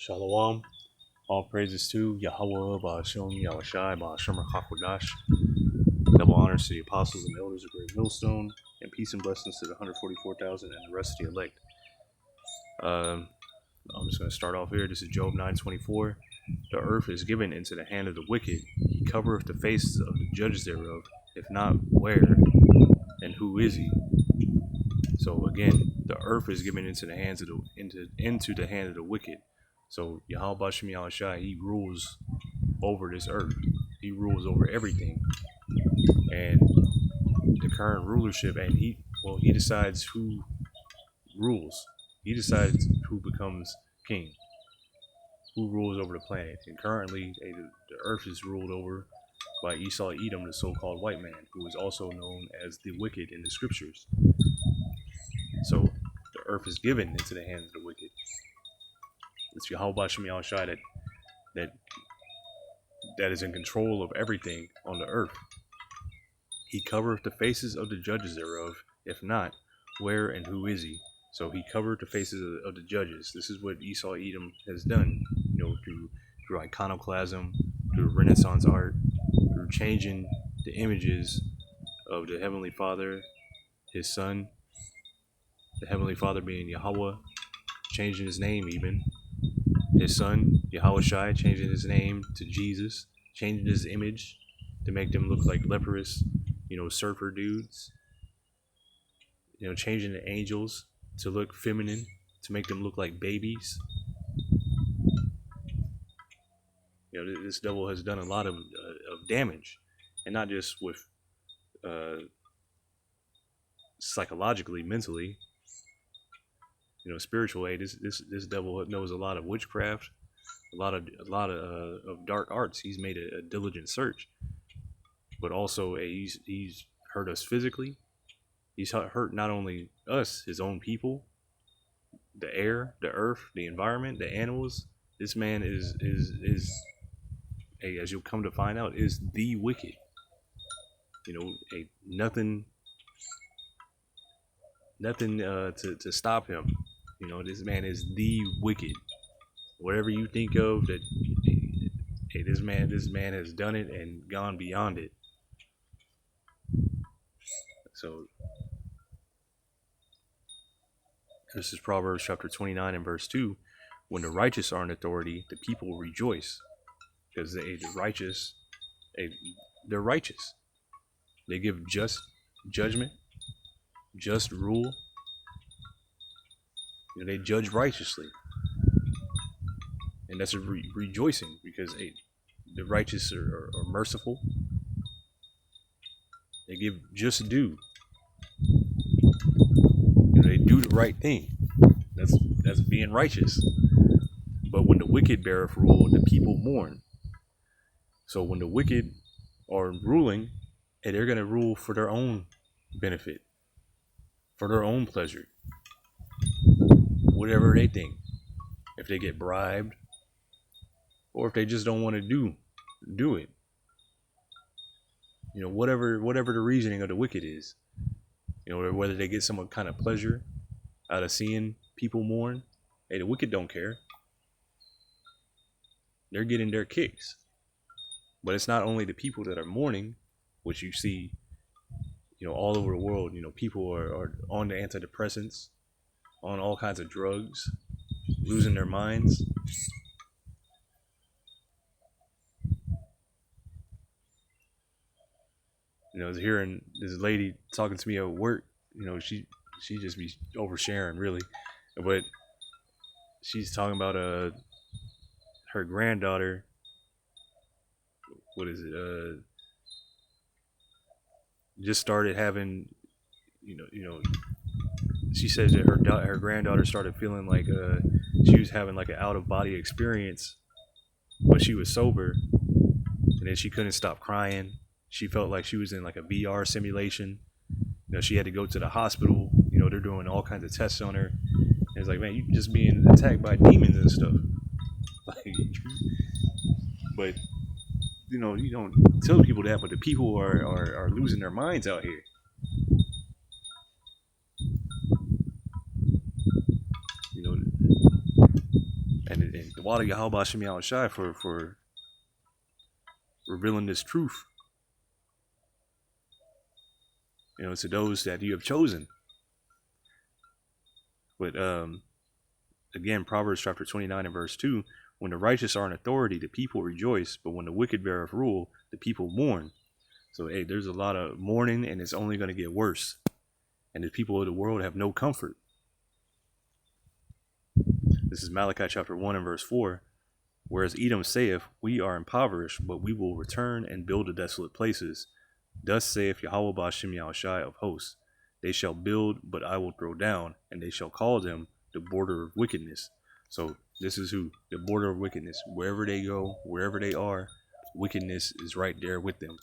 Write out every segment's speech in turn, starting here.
Shalom. All praises to Yahweh, Ba'ashem, Yahushai, Ba'ashem, Hakwadash. Double honors to the apostles and elders of Great Millstone, and peace and blessings to the 144,000 and the rest of the elect. I'm just going to start off here. This is Job 9:24. The earth is given into the hand of the wicked. He covereth the faces of the judges thereof. If not, where and who is he? So again, the earth is given into the hands of into the hand of the wicked. So Yahweh Bashem Yahushai, he rules over this earth. He rules over everything. And the current rulership, and he decides who rules. He decides who becomes king, who rules over the planet. And currently, the earth is ruled over by Esau Edom, the so-called white man, who is also known as the wicked in the scriptures. So the earth is given into the hands of the wicked. It's Yahweh Bashem Yahushai that is in control of everything on the earth. He covereth the faces of the judges thereof. If not, where and who is he? So he covered the faces of the judges. This is what Esau Edom has done, through iconoclasm, through Renaissance art, through changing the images of the Heavenly Father, his Son, the Heavenly Father being Yahweh, changing his name even. His Son, Yahushai, changing his name to Jesus, changing his image to make them look like leprous, surfer dudes. Changing the angels to look feminine, to make them look like babies. This devil has done a lot of damage, and not just with psychologically, mentally. Spiritual aid. This devil knows a lot of witchcraft, a lot of dark arts. He's made a diligent search, but also he's hurt us physically. He's hurt not only us, his own people, the air, the earth, the environment, the animals. This man is as you'll come to find out, is the wicked. Nothing to stop him. This man is the wicked. Whatever you think of that, this man has done it and gone beyond it. So this is Proverbs chapter 29 and verse 2. When the righteous are in authority, the people will rejoice, because they're righteous. They give just judgment, just rule. They judge righteously, and that's a rejoicing, because the righteous are merciful. They give just due. They do the right thing. That's being righteous. But when the wicked beareth rule, the people mourn. So when the wicked are ruling, and they're going to rule for their own benefit, for their own pleasure, whatever they think. If they get bribed, or if they just don't want to do it. Whatever the reasoning of the wicked is. Whether they get some kind of pleasure out of seeing people mourn. Hey, the wicked don't care. They're getting their kicks. But it's not only the people that are mourning, which you see, all over the world. People are on the antidepressants, on all kinds of drugs, losing their minds. I was hearing this lady talking to me at work. She just be oversharing, really. But she's talking about her granddaughter. What is it? Just started having, she says that her granddaughter started feeling like she was having like an out of body experience when she was sober, and then she couldn't stop crying. She felt like she was in like a VR simulation. She had to go to the hospital. They're doing all kinds of tests on her. And it's like, man, you just being attacked by demons and stuff. But you don't tell people that, but the people are losing their minds out here. And Wada Yahweh Shem Shai for revealing this truth, to those that you have chosen. But again, Proverbs chapter 29 and verse 2, when the righteous are in authority, the people rejoice, but when the wicked beareth rule, the people mourn. So, hey, there's a lot of mourning, and it's only going to get worse. And the people of the world have no comfort. This is Malachi chapter 1 and verse 4. Whereas Edom saith, we are impoverished, but we will return and build the desolate places. Thus saith Yahweh Ba'ashem Yahushai of hosts, they shall build, but I will throw down, and they shall call them the border of wickedness. So this is who? The border of wickedness. Wherever they go, wherever they are, wickedness is right there with them.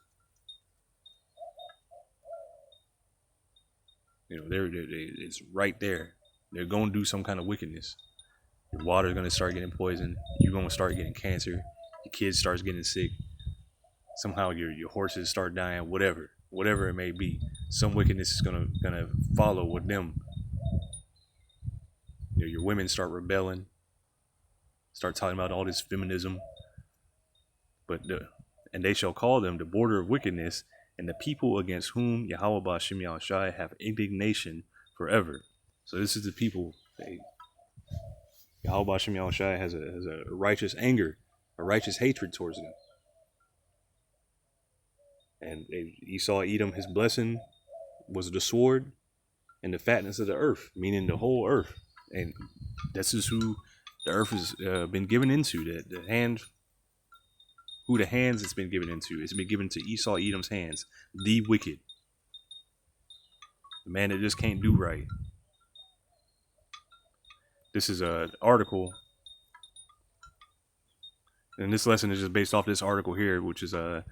It's right there. They're going to do some kind of wickedness. Your water's going to start getting poisoned. You're going to start getting cancer. Your kids starts getting sick. Somehow your horses start dying. Whatever it may be, some wickedness is gonna follow with them. Your women start rebelling, start talking about all this feminism. And they shall call them the border of wickedness, and the people against whom Yahweh Ba'ashem Yahushai have indignation forever. So this is the people. Yahweh Ba'ashem Yahushai has a righteous anger, a righteous hatred towards them. And Esau, Edom, his blessing was the sword and the fatness of the earth, meaning the whole earth. And this is who the earth has been given into. The hands it's been given into. It's been given to Esau, Edom's hands, the wicked. The man that just can't do right. This is an article. And this lesson is just based off this article here, which is from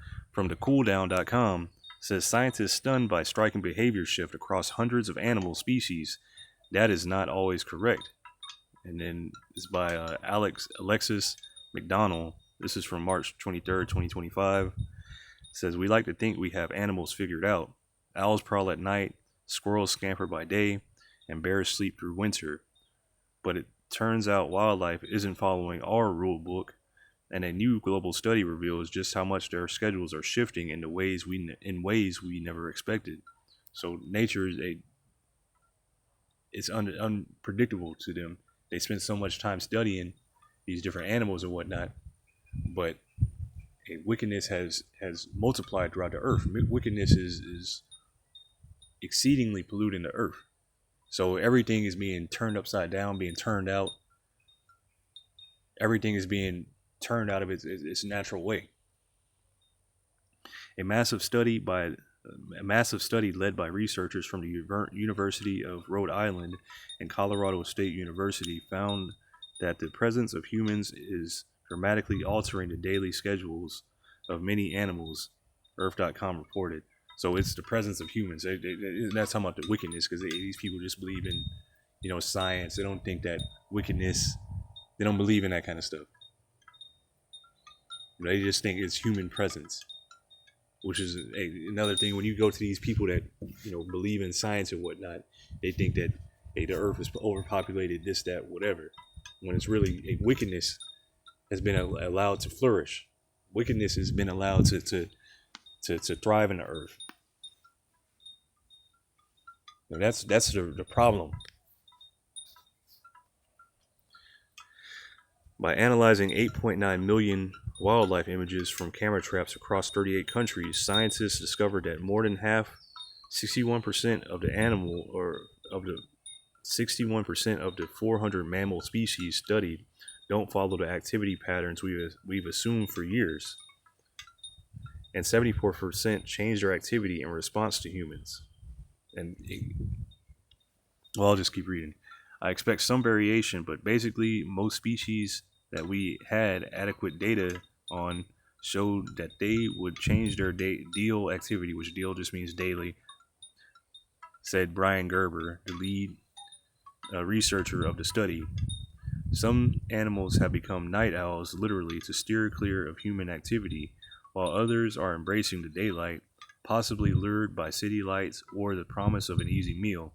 thecooldown.com. It says scientists stunned by striking behavior shift across hundreds of animal species. That is not always correct. And then it's by Alexis McDonald. This is from March 23rd, 2025. It says, we like to think we have animals figured out. Owls prowl at night, squirrels scamper by day, and bears sleep through winter. But it turns out wildlife isn't following our rule book. And a new global study reveals just how much their schedules are shifting in ways we never expected. So nature is unpredictable to them. They spend so much time studying these different animals and whatnot, but wickedness has multiplied throughout the earth. Wickedness is exceedingly polluting the earth. So everything is being turned upside down, being turned out. Everything is being turned out of its natural way. A massive study led by researchers from the University of Rhode Island and Colorado State University found that the presence of humans is dramatically altering the daily schedules of many animals, Earth.com reported. So it's the presence of humans. They're not talking about the wickedness, because these people just believe in, science. They don't think that wickedness. They don't believe in that kind of stuff. They just think it's human presence, which is another thing. When you go to these people that believe in science and whatnot, they think that the earth is overpopulated, this, that, whatever. When it's really wickedness has been allowed to flourish. Wickedness has been allowed to thrive in the earth. That's the problem. By analyzing 8.9 million wildlife images from camera traps across 38 countries, scientists discovered that more than half, 61% of the 400 mammal species studied don't follow the activity patterns we've assumed for years. And 74% change their activity in response to humans. I'll just keep reading. I expect some variation, but basically most species that we had adequate data on showed that they would change their deal activity, which deal just means daily, said Brian Gerber, the lead researcher of the study. Some animals have become night owls literally to steer clear of human activity, while others are embracing the daylight, possibly lured by city lights or the promise of an easy meal.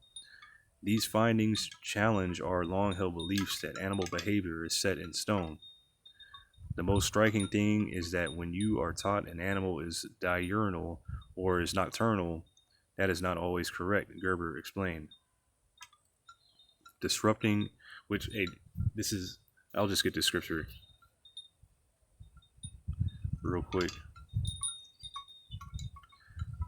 These findings challenge our long-held beliefs that animal behavior is set in stone. The most striking thing is that when you are taught an animal is diurnal or is nocturnal, that is not always correct, Gerber explained. Disrupting, which, hey, this is, I'll just get this scripture real quick.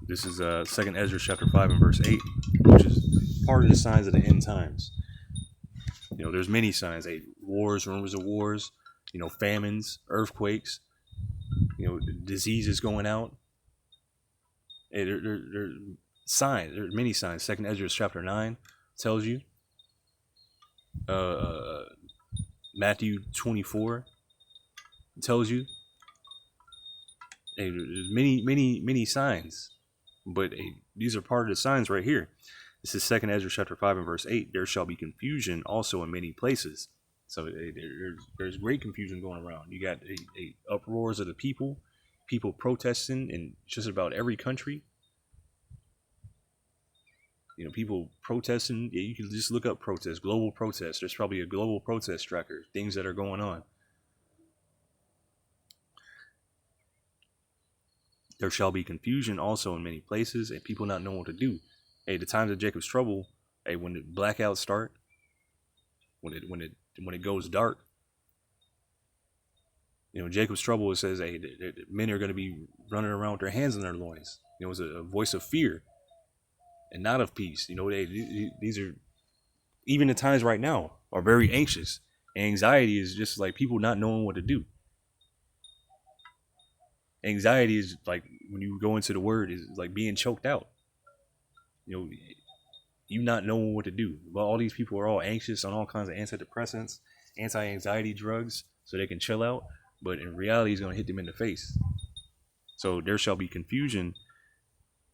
This is 2nd Ezra chapter 5 and verse 8, which is part of the signs of the end times. There's many signs, wars, rumors of wars, famines, earthquakes, diseases going out. There are signs. There are many signs. 2nd Ezra chapter 9 tells you. Matthew 24 tells you. There's many signs, but these are part of the signs right here. This is 2nd Ezra chapter 5 and verse 8. There shall be confusion also in many places. So there's great confusion going around. You got a uproars of the people protesting in just about every country. People protesting. You can just look up protests, global protests. There's probably a global protest tracker, things that are going on. There shall be confusion also in many places, and people not knowing what to do. The times of Jacob's trouble, when the blackouts start, when it goes dark, Jacob's trouble, it says, men are going to be running around with their hands in their loins. It was a voice of fear and not of peace. These are, even the times right now, are very anxious. Anxiety is just like people not knowing what to do. Anxiety is like, when you go into the word, is like being choked out. You not knowing what to do. But all these people are all anxious on all kinds of antidepressants, anti-anxiety drugs, so they can chill out. But in reality, it's going to hit them in the face. So there shall be confusion.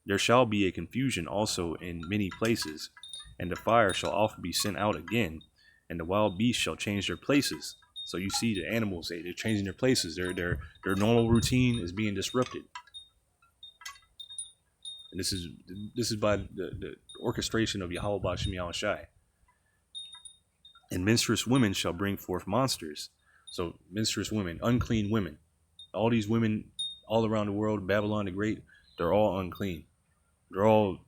There shall be a confusion also in many places, and the fire shall often be sent out again, and the wild beasts shall change their places. So you see the animals, they're changing their places. Their normal routine is being disrupted. And this is by the orchestration of Yahweh Ba'Shem Yahushai. And menstruous women shall bring forth monsters. So menstruous women, unclean women. All these women all around the world, Babylon the Great, they're all unclean. They're all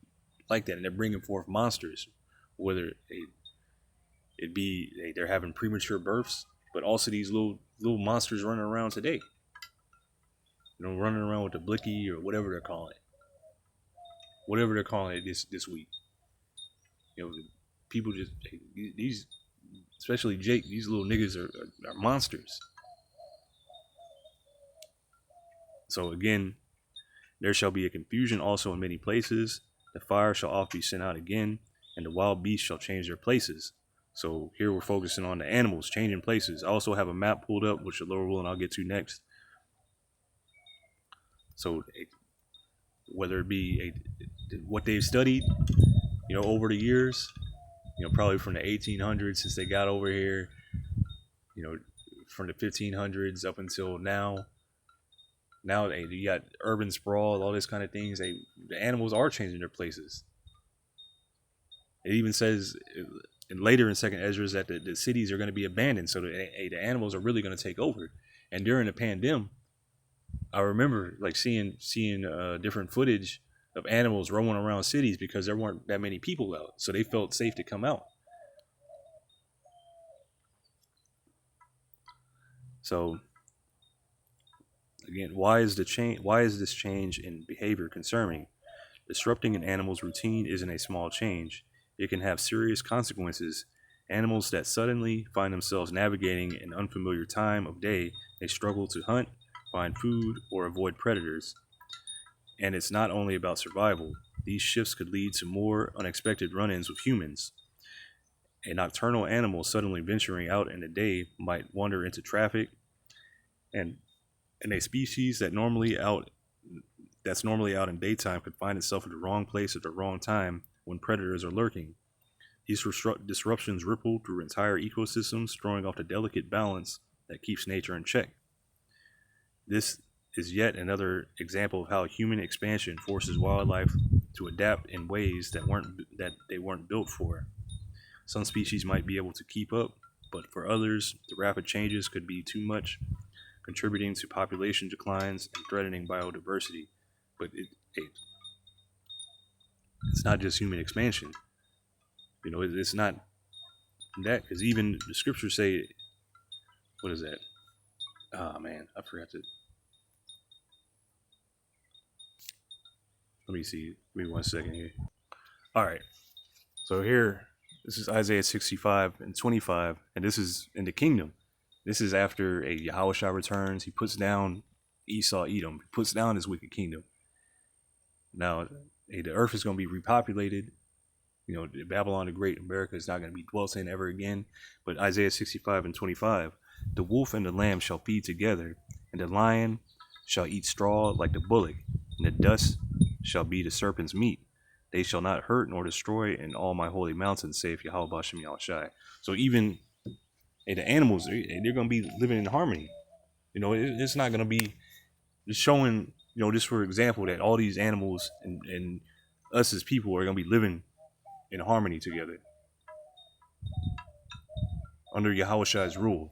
like that, and they're bringing forth monsters. Whether they're having premature births, but also these little monsters running around today. Running around with the blicky or whatever they're calling it. Whatever they're calling it this week. People just, these, especially Jake, these little niggas are monsters. So again, there shall be a confusion also in many places. The fire shall oft be sent out again, and the wild beasts shall change their places. So here we're focusing on the animals changing places. I also have a map pulled up, which the Lord willing I'll get to next. So whether it be what they've studied, over the years, probably from the 1800s since they got over here, from the 1500s up until now. Now you got urban sprawl, all this kind of things. The animals are changing their places. It even says later in 2nd Ezra that the cities are going to be abandoned, so the animals are really going to take over. And during the pandemic, I remember like seeing different footage of animals roaming around cities because there weren't that many people out, so they felt safe to come out. So again, why is this change in behavior concerning? Disrupting an animal's routine isn't a small change. It can have serious consequences. Animals that suddenly find themselves navigating an unfamiliar time of day, they struggle to hunt, find food, or avoid predators. And it's not only about survival. These shifts could lead to more unexpected run-ins with humans. A nocturnal animal suddenly venturing out in the day might wander into traffic, and a species that's normally out in daytime could find itself at the wrong place at the wrong time when predators are lurking. These disruptions ripple through entire ecosystems, throwing off the delicate balance that keeps nature in check. This is yet another example of how human expansion forces wildlife to adapt in ways that they weren't built for. Some species might be able to keep up, but for others, the rapid changes could be too much, contributing to population declines and threatening biodiversity. But it's not just human expansion. It's not that, because even the scriptures say, what is that? Oh man, I forgot to. Let me see. Give me 1 second here. All right. So here, this is Isaiah 65 and 25, and this is in the kingdom. This is after a Yahushua returns. He puts down Esau, Edom. He puts down his wicked kingdom. Now, the earth is going to be repopulated. Babylon the Great, America is not going to be dwelt in ever again. But Isaiah 65 and 25, the wolf and the lamb shall feed together, and the lion shall eat straw like the bullock, and the dust shall be the serpent's meat. They shall not hurt nor destroy in all my holy mountains, saith Yahweh Bashem Yahushai. So even the animals, they're going to be living in harmony. It's not going to be just showing, just for example, that all these animals and us as people are going to be living in harmony together under Yahushai's rule.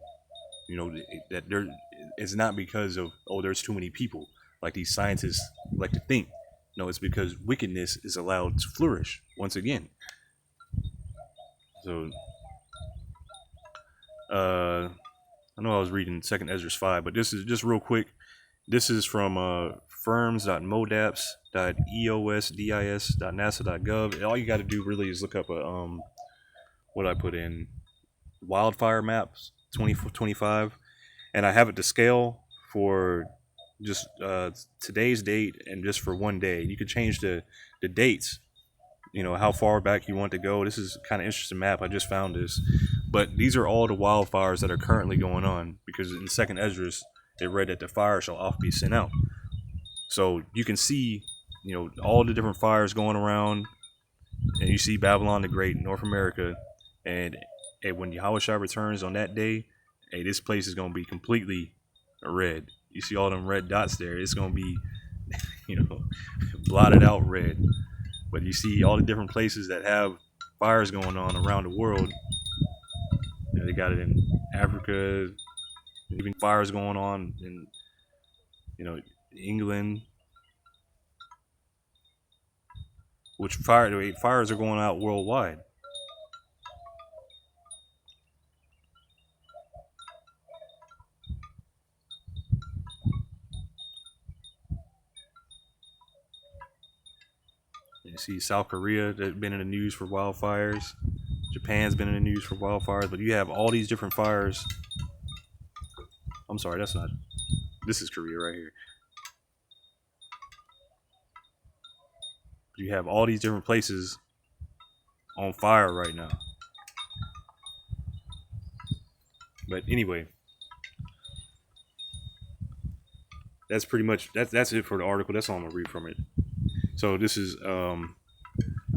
That it's not because of, there's too many people, like these scientists like to think. No, it's because wickedness is allowed to flourish once again. So, I know I was reading 2nd Ezra 5, but this is just real quick. This is from firms.modaps.eosdis.nasa.gov. All you got to do really is look up what I put in, wildfire maps 2025, and I have it to scale for just today's date and just for 1 day. You can change the dates, how far back you want to go. This is kind of interesting map. I just found this, but these are all the wildfires that are currently going on, because in 2nd Ezra it read that the fire shall oft be sent out. So you can see, all the different fires going around, and you see Babylon the Great, North America, and when Yahushua returns on that day, this place is going to be completely red. You see all them red dots there. It's going to be, blotted out red. But you see all the different places that have fires going on around the world. They got it in Africa, even fires going on in, England. Which fires are going out worldwide. You see South Korea that's been in the news for wildfires. Japan's been in the news for wildfires. But you have all these different fires. I'm sorry, that's not. This is Korea right here. You have all these different places on fire right now. But anyway, that's pretty much that's it for the article. That's all I'm gonna read from it. So this is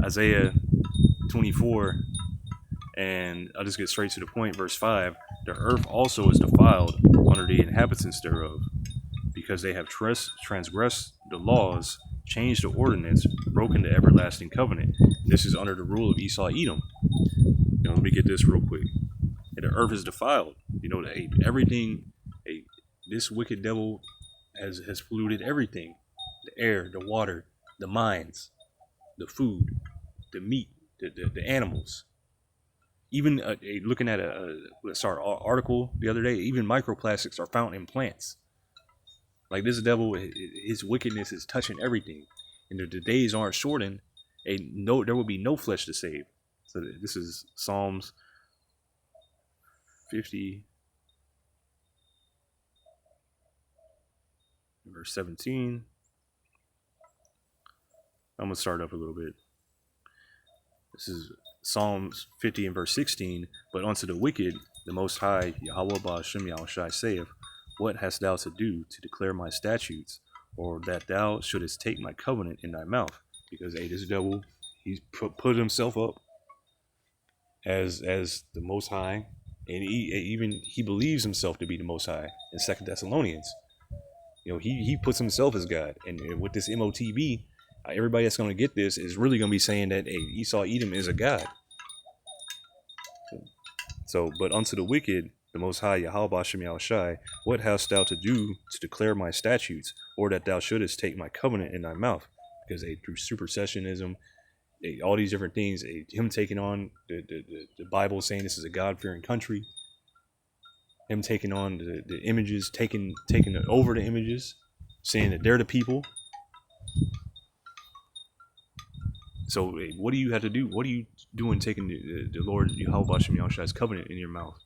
Isaiah 24, and I'll just get straight to the point. Verse 5: The earth also is defiled under the inhabitants thereof, because they have transgressed the laws, changed the ordinance, broken the everlasting covenant. And this is under the rule of Esau, Edom. Let me get this real quick. And the earth is defiled. Everything. This wicked devil has polluted everything: the air, the water, the mines, the food, the meat, the animals. Even looking at a article the other day, even microplastics are found in plants. Like this devil, his wickedness is touching everything, and the days aren't shortened. There will be no flesh to save. So this is Psalms 50, verse 17. I'm gonna start up a little bit. This is Psalms 50 and verse 16. But unto the wicked, the Most High, Yahweh Ba'ashem Yahushai saith, What hast thou to do to declare my statutes, or that thou shouldest take my covenant in thy mouth? Because this devil, he's put himself up as the Most High, and he believes himself to be the Most High. In 2 Thessalonians, he puts himself as God, and with this MOTB, everybody that's going to get this is really going to be saying that Esau Edom is a god. So, but unto the wicked, the Most High Yahweh Bashem Yahushai, what hast thou to do to declare my statutes, or that thou shouldest take my covenant in thy mouth? Because through supersessionism, all these different things, him taking on the Bible, saying this is a God-fearing country, him taking on the images, taking over the images, saying that they're the people. So what do you have to do? What are you doing taking the Lord Yahweh Bashem Yahushua's covenant in your mouth?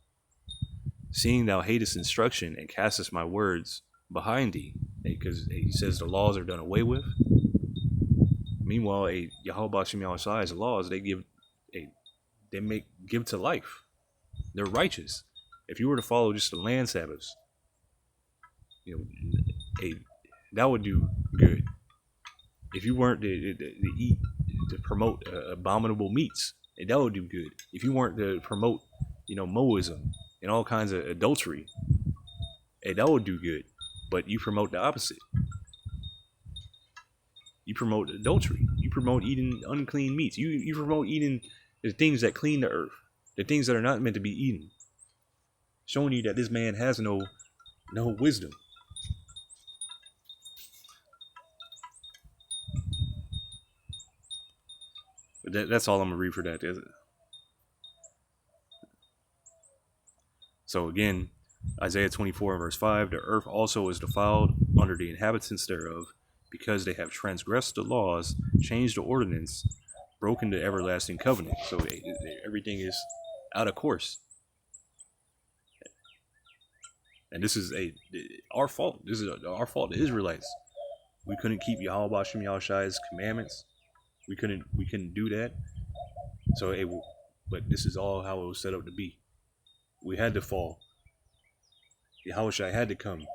Seeing thou hatest instruction and castest my words behind thee, because he says the laws are done away with. Meanwhile, Yahweh Bashem Yahushua's laws, they give to life. They're righteous. If you were to follow just the land Sabbaths, that would do good. If you weren't to promote abominable meats, that would do good. If you weren't to promote, Moism and all kinds of adultery, that would do good. But you promote the opposite. You promote adultery. You promote eating unclean meats. You promote eating the things that clean the earth, the things that are not meant to be eaten. Showing you that this man has no wisdom. But that's all I'm gonna read for that. So again, Isaiah 24 verse 5, the earth also is defiled under the inhabitants thereof, because they have transgressed the laws, changed the ordinance, broken the everlasting covenant. So everything is out of course. And this is our fault. This is our fault, the Israelites. We couldn't keep Yahweh Bashem Yahushua's commandments. We couldn't do that. So but this is all how it was set up to be. We had to fall. Yahushua had to come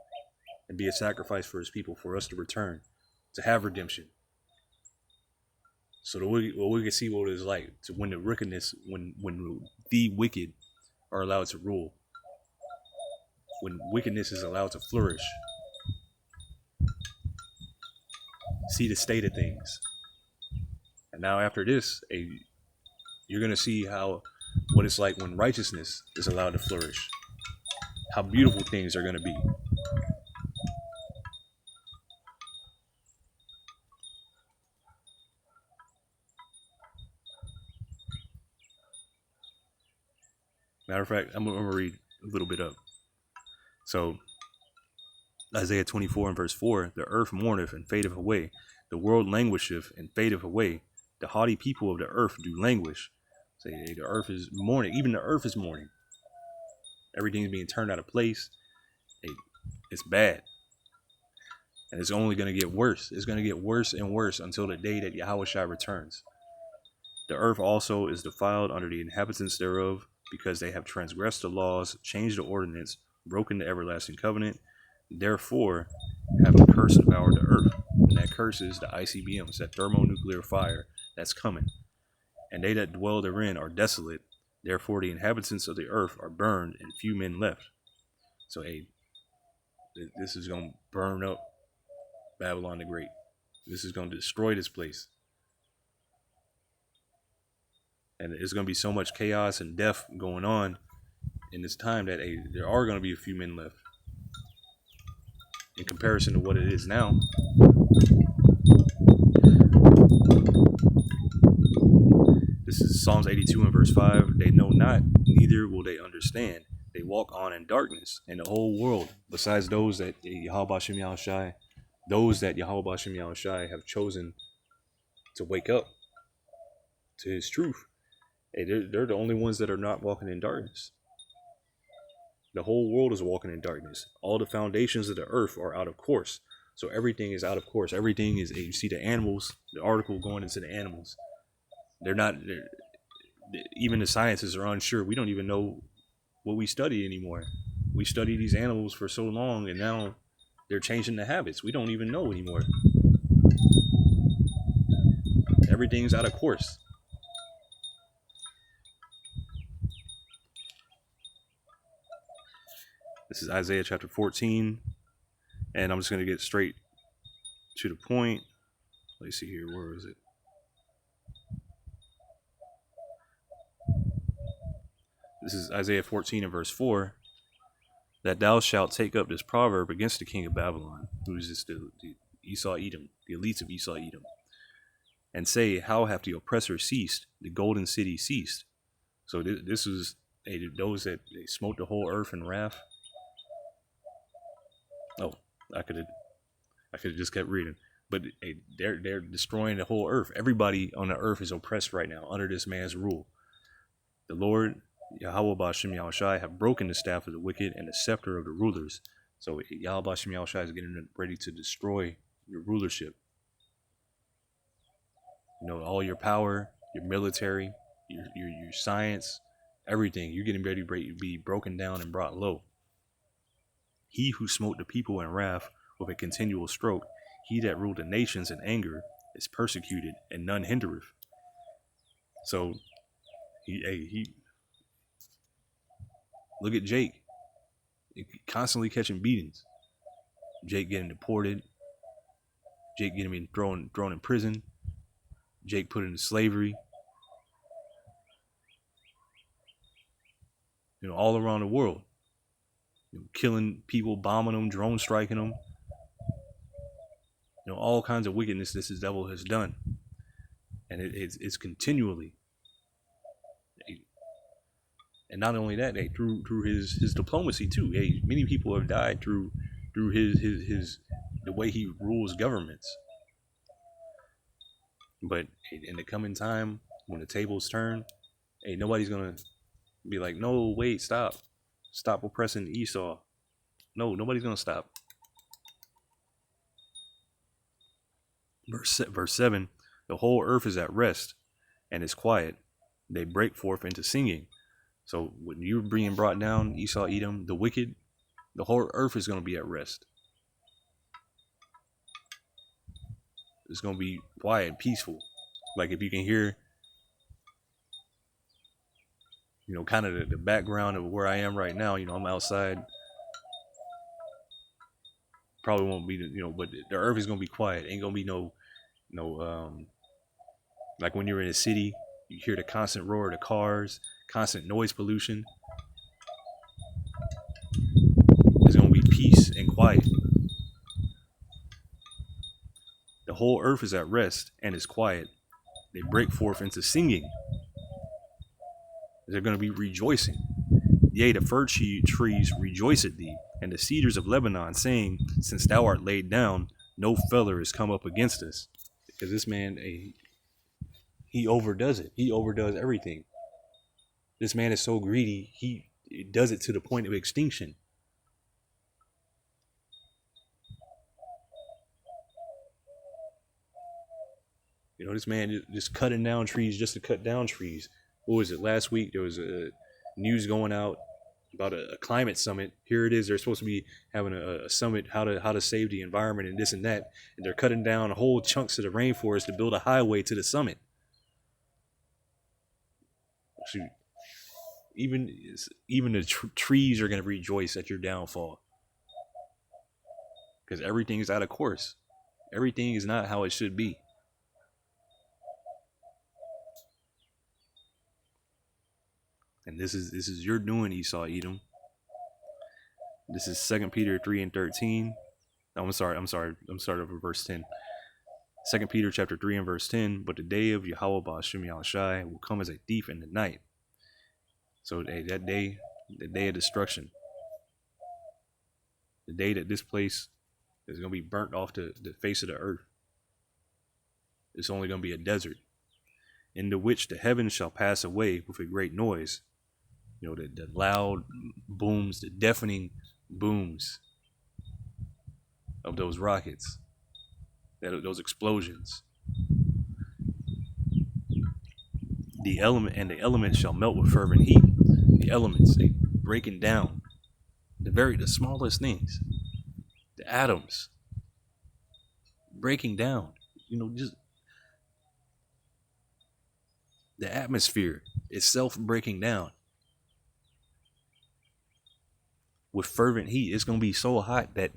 and be a sacrifice for his people, for us to return, to have redemption. So that we can see what it is like to when the wickedness, when the wicked are allowed to rule, when wickedness is allowed to flourish. See the state of things. And now after this, you're going to see what it's like when righteousness is allowed to flourish. How beautiful things are going to be. Matter of fact, I'm going to read a little bit up. So, Isaiah 24 and verse 4, the earth mourneth and fadeth away. The world languisheth and fadeth away. The haughty people of the earth do languish. Say, the earth is mourning. Even the earth is mourning. Everything's being turned out of place. It's bad. And it's only going to get worse. It's going to get worse and worse until the day that Yahushua returns. The earth also is defiled under the inhabitants thereof, because they have transgressed the laws, changed the ordinance, broken the everlasting covenant. Therefore have a curse devoured the earth. And that curse is the ICBM. It's that thermonuclear fire that's coming. And they that dwell therein are desolate. Therefore the inhabitants of the earth are burned, and few men left. So this is going to burn up Babylon the Great. This is going to destroy this place. And there's going to be so much chaos and death going on in this time that there are going to be a few men left in comparison to what it is now. This is Psalms 82 and verse 5. They know not, neither will they understand. They walk on in darkness, and the whole world, besides those that Yahweh Bashem Yahushai, those that Yahweh Bashem Yahushai have chosen to wake up to his truth. They're the only ones that are not walking in darkness. The whole world is walking in darkness. All the foundations of the earth are out of course. So everything is out of course. Everything is, you see the animals, the article going into the animals. Even the scientists are unsure. We don't even know what we study anymore. We study these animals for so long, and now they're changing the habits. We don't even know anymore. Everything's out of course. This is Isaiah chapter 14, and I'm just going to get straight to the point. Let's see here. Where is it? This is Isaiah 14 and verse 4, that thou shalt take up this proverb against the king of Babylon, who is this the Esau Edom, the elites of Esau Edom, and say, how hath the oppressor ceased, the golden city ceased. So this was those that they smote the whole earth in wrath. Oh, I could have just kept reading. But they're destroying the whole earth. Everybody on the earth is oppressed right now under this man's rule. The Lord, Yahweh Ba'Shem Yahushai, have broken the staff of the wicked and the scepter of the rulers. So Yahweh Ba'Shem Yahushai is getting ready to destroy your rulership. You know, all your power, your military, your science, everything. You're getting ready to be broken down and brought low. He who smote the people in wrath with a continual stroke, he that ruled the nations in anger, is persecuted, and none hindereth. So, he look at Jake, constantly catching beatings. Jake getting deported. Jake getting thrown in prison. Jake put into slavery. You know, all around the world. You know, killing people, bombing them, drone striking them. You know, all kinds of wickedness this devil has done. And it's continually. And not only that, through his diplomacy too. Many people have died through his the way he rules governments. But in the coming time, when the tables turn, nobody's gonna be like, no, wait, stop oppressing Esau. No, nobody's gonna stop. Verse 7, the whole earth is at rest and is quiet. They break forth into singing. So when you're being brought down, Esau, Edom, the wicked, the whole earth is going to be at rest. It's going to be quiet, peaceful. Like if you can hear, you know, kind of the background of where I am right now. You know, I'm outside. Probably won't be, you know, but the earth is going to be quiet. Ain't going to be no, like when you're in a city, you hear the constant roar of the cars, constant noise pollution. There's going to be peace and quiet. The whole earth is at rest and is quiet. They break forth into singing. They're going to be rejoicing. Yea, the fir trees rejoice at thee, and the cedars of Lebanon, saying, since thou art laid down, no feller is come up against us. Because this man, he overdoes it. He overdoes everything. This man is so greedy, he does it to the point of extinction. You know, this man just cutting down trees just to cut down trees. What was it? Last week, there was a news going out about a climate summit. Here it is. They're supposed to be having a summit, how to save the environment and this and that. And they're cutting down whole chunks of the rainforest to build a highway to the summit. Shoot. Even the trees are going to rejoice at your downfall. Because everything is out of course. Everything is not how it should be. And this is your doing, Esau, Edom. This is 2 Peter 3 and 13. I'm sorry. I'm starting over verse 10. 2 Peter chapter 3 and verse 10. But the day of Yahweh Ba'Shem Yahushai will come as a thief in the night. So that day, the day of destruction. The day that this place is going to be burnt off the face of the earth. It's only going to be a desert. In the which the heavens shall pass away with a great noise. You know, the loud booms, the deafening booms of those rockets, those explosions. The elements shall melt with fervent heat. The elements, they breaking down the smallest things, the atoms breaking down. You know, just the atmosphere itself breaking down. With fervent heat, it's going to be so hot that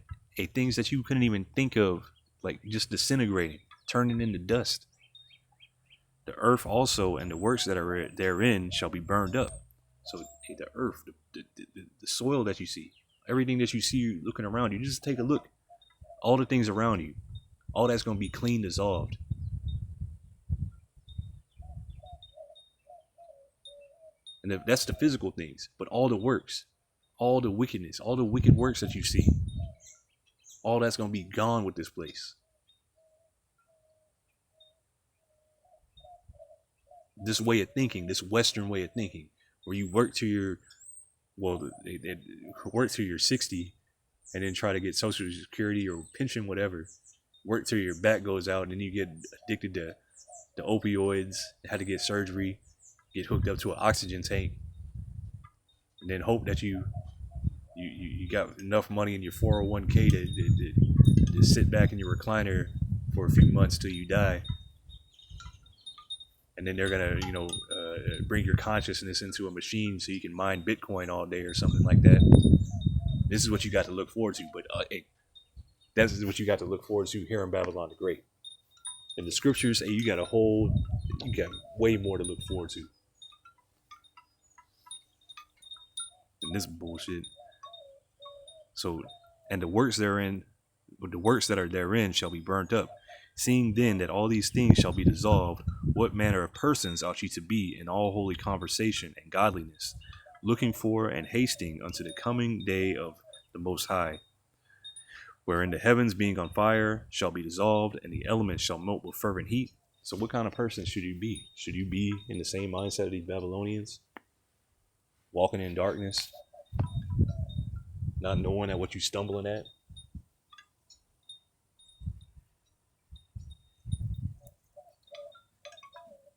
things that you couldn't even think of, like just disintegrating, turning into dust. The earth also and the works that are therein shall be burned up. So the earth, the soil that you see, everything that you see looking around you. Just take a look. All the things around you, all that's going to be clean, dissolved. And that's the physical things. But all the works, all the wickedness, all the wicked works that you see, all that's going to be gone with this place. This way of thinking, this Western way of thinking, where you work to your, well, they work to your 60 and then try to get Social Security or pension, whatever. Work till your back goes out, and then you get addicted to the opioids, had to get surgery, get hooked up to an oxygen tank, and then hope that you got enough money in your 401k to sit back in your recliner for a few months till you die. And then they're gonna, bring your consciousness into a machine so you can mine Bitcoin all day or something like that. This is what you got to look forward to. But that's what you got to look forward to here in Babylon the Great. And the scriptures say you got way more to look forward to than this bullshit. So, and the works that are therein shall be burnt up. Seeing then that all these things shall be dissolved, what manner of persons ought ye to be in all holy conversation and godliness, looking for and hasting unto the coming day of the Most High, wherein the heavens being on fire shall be dissolved, and the elements shall melt with fervent heat. So what kind of person should you be? Should you be in the same mindset of these Babylonians? Walking in darkness? Not knowing at what you're stumbling at?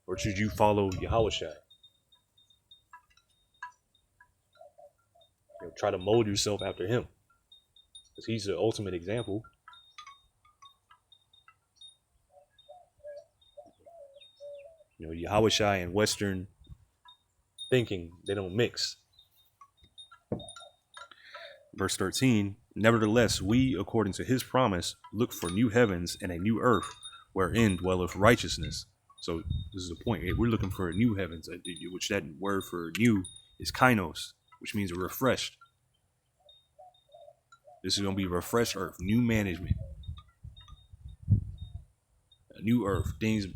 Or should you follow Yahushua? Try to mold yourself after him, because he's the ultimate example. Yahushua and Western thinking, they don't mix. Verse 13, nevertheless, we, according to his promise, look for new heavens and a new earth, wherein dwelleth righteousness. So this is the point. We're looking for a new heavens, which that word for new is kainos, which means a refreshed. This is going to be a refreshed earth, new management, a new earth, things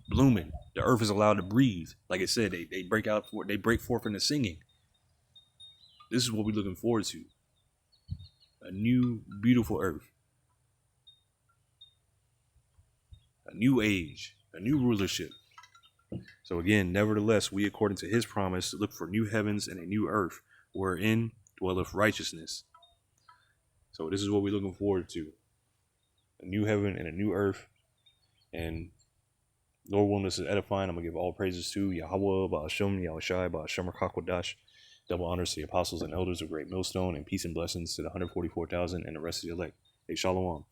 blooming. The earth is allowed to breathe. Like I said, they break forth into singing. This is what we're looking forward to. A new, beautiful earth. A new age, a new rulership. So again, nevertheless, we, according to his promise, look for new heavens and a new earth, wherein dwelleth righteousness. So this is what we're looking forward to. A new heaven and a new earth. And Lord willing, this is edifying. I'm going to give all praises to Yahweh, Ba'ashem, Yahushai, Ba'ashem, Rakakwadash. Double honors to the apostles and elders of Great Millstone, and peace and blessings to the 144,000 and the rest of the elect. Hey, Shalom.